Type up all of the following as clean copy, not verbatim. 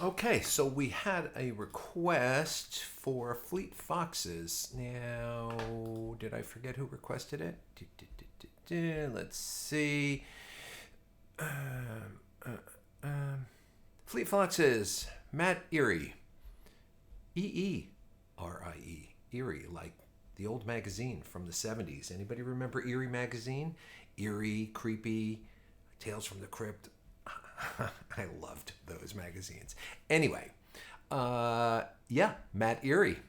Okay, so we had a request for Fleet Foxes. Now, did I forget who requested it? Let's see. Um, Fleet Foxes, Matt Erie. Erie. Erie, like the old magazine from the 70s. Anybody remember Erie magazine? Eerie, creepy, Tales from the Crypt. I loved those magazines. Anyway, yeah, Matt Erie.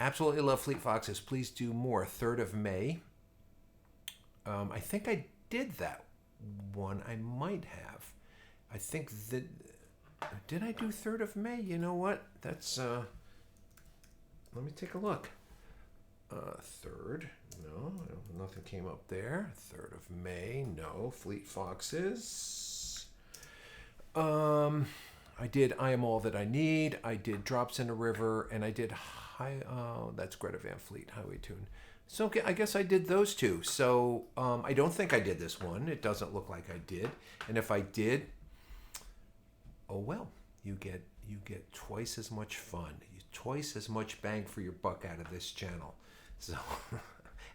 Absolutely love Fleet Foxes. Please do more. 3rd of May. I think I did that one. I might have. I think that. Did I do 3rd of May? You know what? That's. Let me take a look. 3rd. No, nothing came up there. 3rd of May. No. Fleet Foxes. I did I Am All That I Need. I did Drops in a River. And I did that's Greta Van Fleet, Highway Tune. So okay, I guess I did those two. So I don't think I did this one. It doesn't look like I did. And if I did, oh well. You get twice as much fun, twice as much bang for your buck out of this channel. So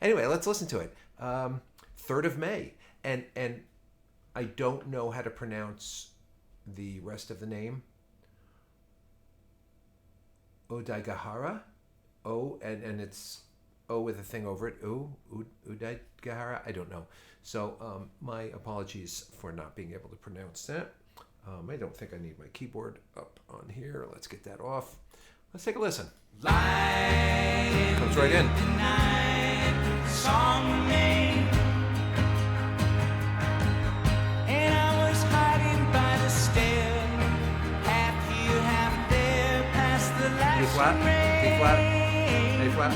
anyway, let's listen to it. 3rd of May, and I don't know how to pronounce the rest of the name. Ōdaigahara, and it's O with a thing over it. Ōdaigahara. I don't know. So my apologies for not being able to pronounce that. I don't think I need my keyboard up on here. Let's get that off. Let's take a listen. Comes right in. Song made, and I was hiding by the stair, half here, half there, past the last D flat, D flat, A flat.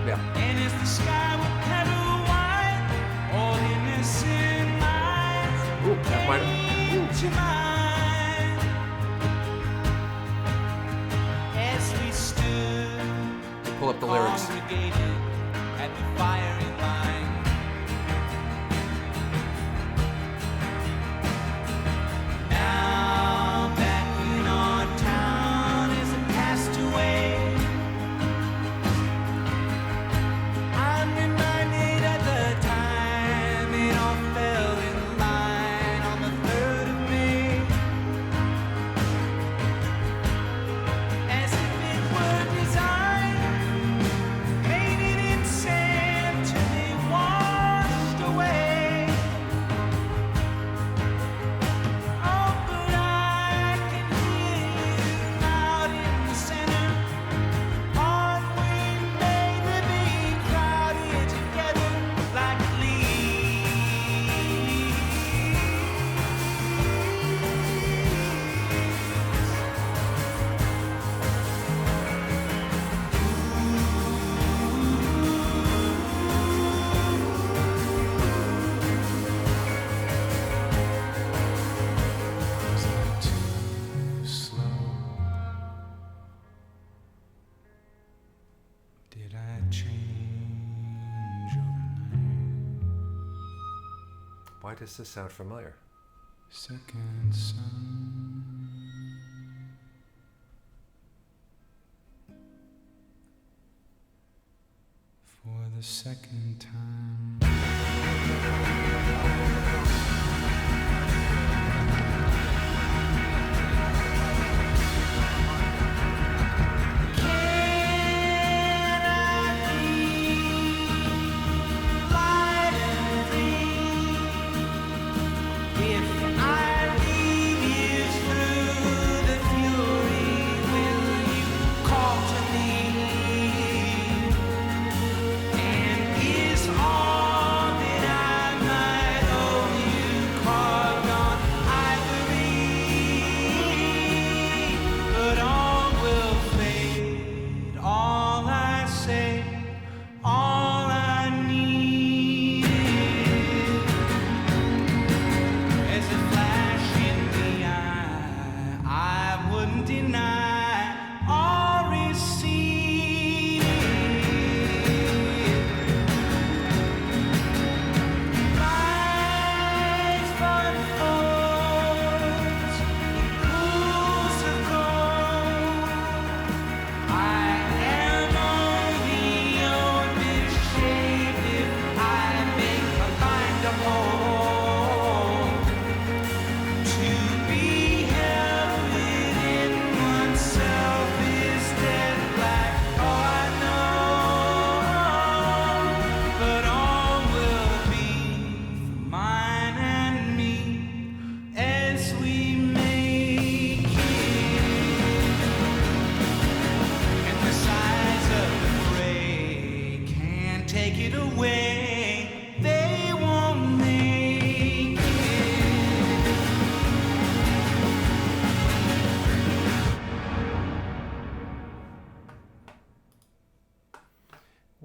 Yeah. And as the sky would petal white, all innocent minds. Ooh, that might have. As we stood, pull up the lyrics. At the firing line. Now back in our town as it passed away, I'm reminded of the time it all fell in line on the 3rd of May, as if it were designed, painted in sand till they washed away. Oh, but I can hear you out in the center. Aren't we made to be crowded together like leaves? Was I too slow? Did I change overnight? Why does this sound familiar? Second sun. For the second time. And is all that I might owe you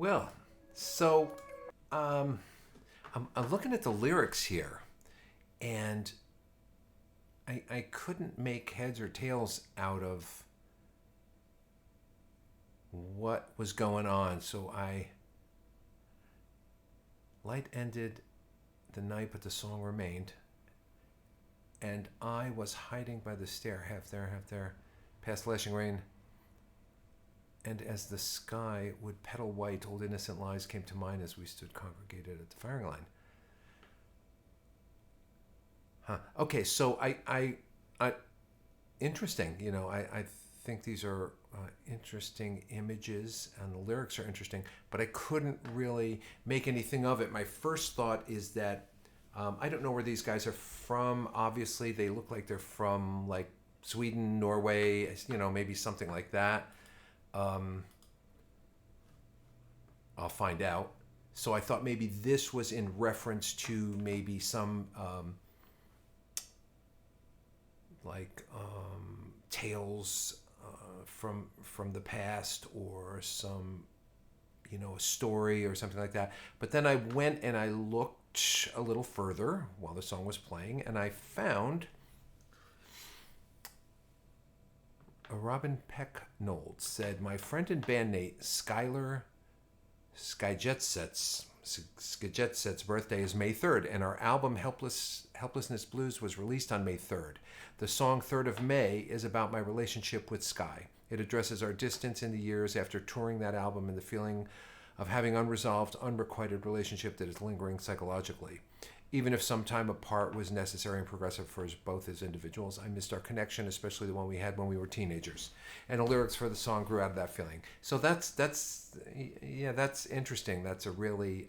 Well, so um, I'm looking at the lyrics here, and I couldn't make heads or tails out of what was going on. So light ended the night, but the song remained. And I was hiding by the stair, half there, half there, past lashing rain. And as the sky would petal white, old innocent lies came to mind as we stood congregated at the firing line. Huh. Okay, so I interesting. You know, I think these are interesting images, and the lyrics are interesting, but I couldn't really make anything of it. My first thought is that I don't know where these guys are from. Obviously, they look like they're from like Sweden, Norway, you know, maybe something like that. I'll find out. So I thought maybe this was in reference to maybe some tales from the past, or some, you know, a story or something like that. But then I went and I looked a little further while the song was playing, and I found Robin Pecknold said, "My friend and bandmate Skylar Skyjetset's birthday is May 3rd, and our album Helplessness Blues was released on May 3rd. The song 3rd of May is about my relationship with Sky. It addresses our distance in the years after touring that album and the feeling of having unresolved, unrequited relationship that is lingering psychologically. Even if some time apart was necessary and progressive for us both as individuals, I missed our connection, especially the one we had when we were teenagers." And the lyrics for the song grew out of that feeling. So that's interesting. That's a really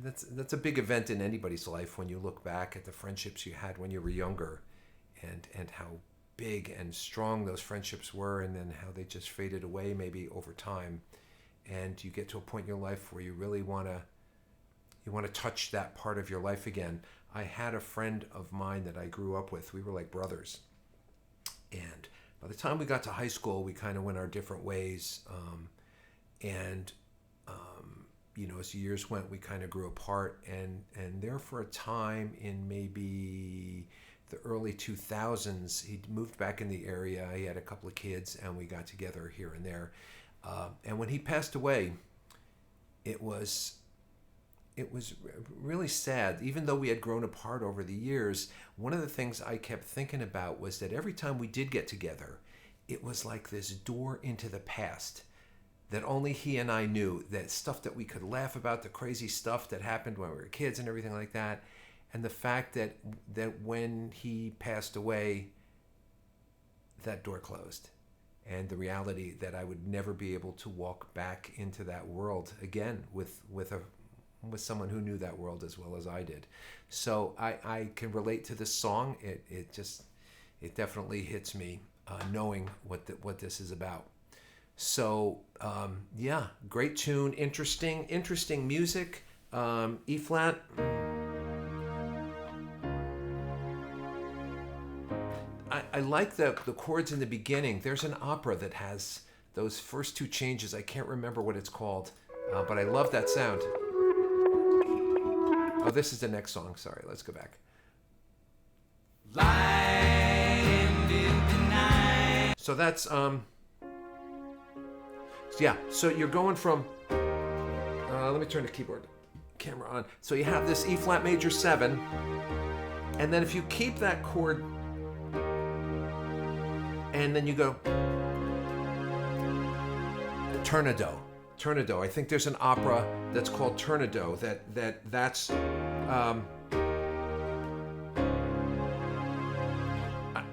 that's a big event in anybody's life when you look back at the friendships you had when you were younger, and how big and strong those friendships were, and then how they just faded away maybe over time, and you get to a point in your life where you really want to touch that part of your life again. I had a friend of mine that I grew up with. We were like brothers. And by the time we got to high school, we kind of went our different ways. You know, as the years went, we kind of grew apart. And there for a time in maybe the early 2000s, he moved back in the area. He had a couple of kids, and we got together here and there. And when he passed away, it was really sad. Even though we had grown apart over the years, one of the things I kept thinking about was that every time we did get together, it was like this door into the past that only he and I knew, that stuff that we could laugh about, the crazy stuff that happened when we were kids and everything like that. And the fact that when he passed away, that door closed. And the reality that I would never be able to walk back into that world again with someone who knew that world as well as I did. So I can relate to this song. It definitely hits me, knowing what this is about. So yeah, great tune, interesting music. E flat. I like the chords in the beginning. There's an opera that has those first two changes. I can't remember what it's called, but I love that sound. Oh, this is the next song. Sorry, let's go back. So that's yeah. So you're going from. Let me turn the keyboard camera on. So you have this E flat major 7, and then if you keep that chord, and then you go Tornado. I think there's an opera that's called Tornado. That's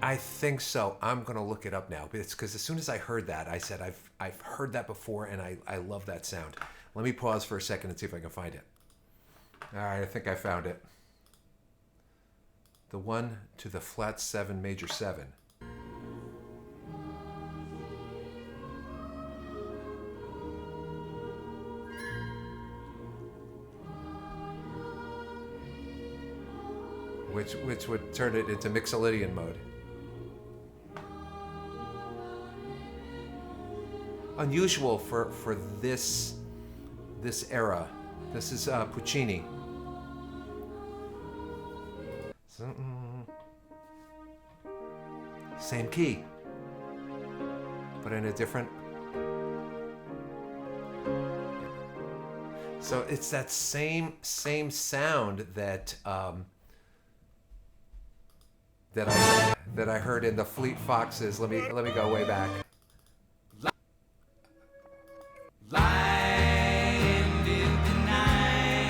I think so. I'm gonna look it up now. It's because as soon as I heard that, I said I've heard that before, and I love that sound. Let me pause for a second and see if I can find it. All right, I think I found it. The 1 to the flat 7 major 7. Which would turn it into Mixolydian mode. unusual for this era. This is Puccini. So, same key, but in a different. So it's that same sound that that I heard in the Fleet Foxes. Let me go way back.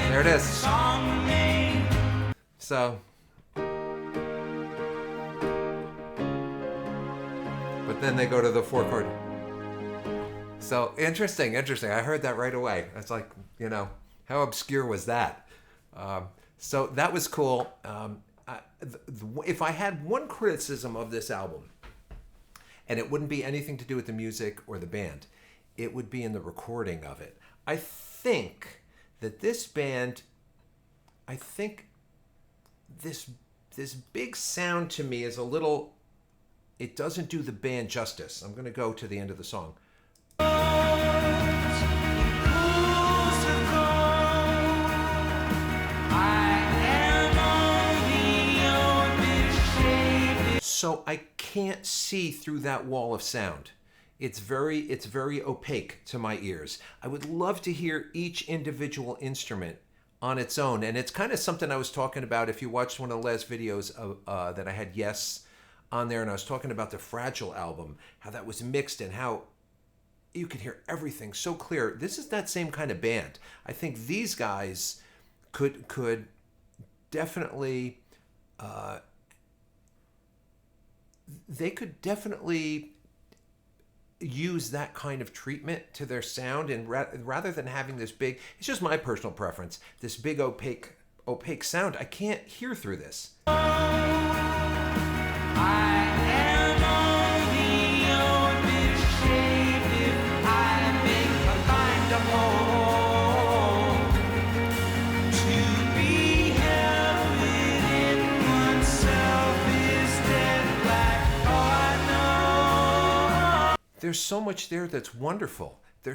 There it is. So, but then they go to the 4-chord. So interesting. I heard that right away. It's like, how obscure was that? So that was cool. If I had one criticism of this album, and it wouldn't be anything to do with the music or the band, it would be in the recording of it. I think that this band, this big sound to me is a little, it doesn't do the band justice. I'm going to go to the end of the song. So I can't see through that wall of sound. It's very opaque to my ears. I would love to hear each individual instrument on its own. And it's kind of something I was talking about if you watched one of the last videos of, that I had Yes on there, and I was talking about the Fragile album, how that was mixed and how you could hear everything so clear. This is that same kind of band. I think these guys could definitely they could definitely use that kind of treatment to their sound, and rather than having this big, it's just my personal preference, this big opaque sound, I can't hear through this. There's so much there that's wonderful. The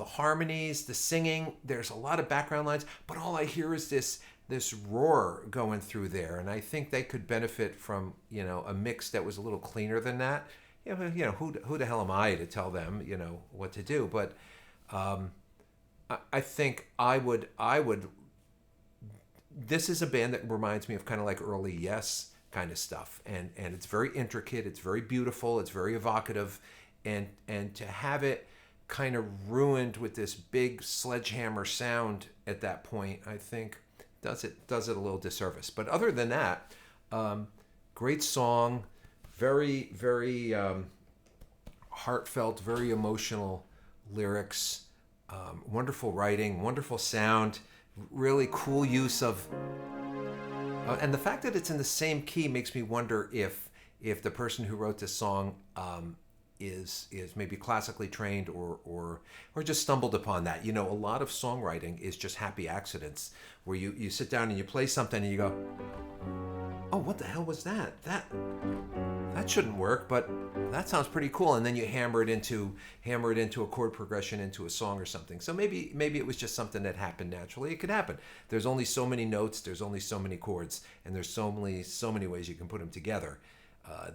harmonies, the singing, there's a lot of background lines, but all I hear is this roar going through there. And I think they could benefit from, a mix that was a little cleaner than that. Who the hell am I to tell them, what to do? But I think I would, this is a band that reminds me of kind of like early Yes kind of stuff, and it's very intricate, it's very beautiful, it's very evocative, and to have it kind of ruined with this big sledgehammer sound at that point, I think does it a little disservice. But other than that, great song, very heartfelt, very emotional lyrics, wonderful writing, wonderful sound, really cool use of. And the fact that it's in the same key makes me wonder if the person who wrote this song is maybe classically trained or just stumbled upon that. A lot of songwriting is just happy accidents where you sit down and you play something and you go, oh, what the hell was that? That shouldn't work, but that sounds pretty cool. And then you hammer it into a chord progression into a song or something. So maybe it was just something that happened naturally. It could happen. There's only so many notes, there's only so many chords, and there's so many ways you can put them together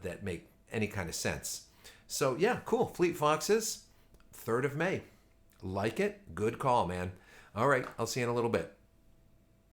that make any kind of sense. So yeah, cool. Fleet Foxes, 3rd of May. Like it? Good call, man. All right, I'll see you in a little bit.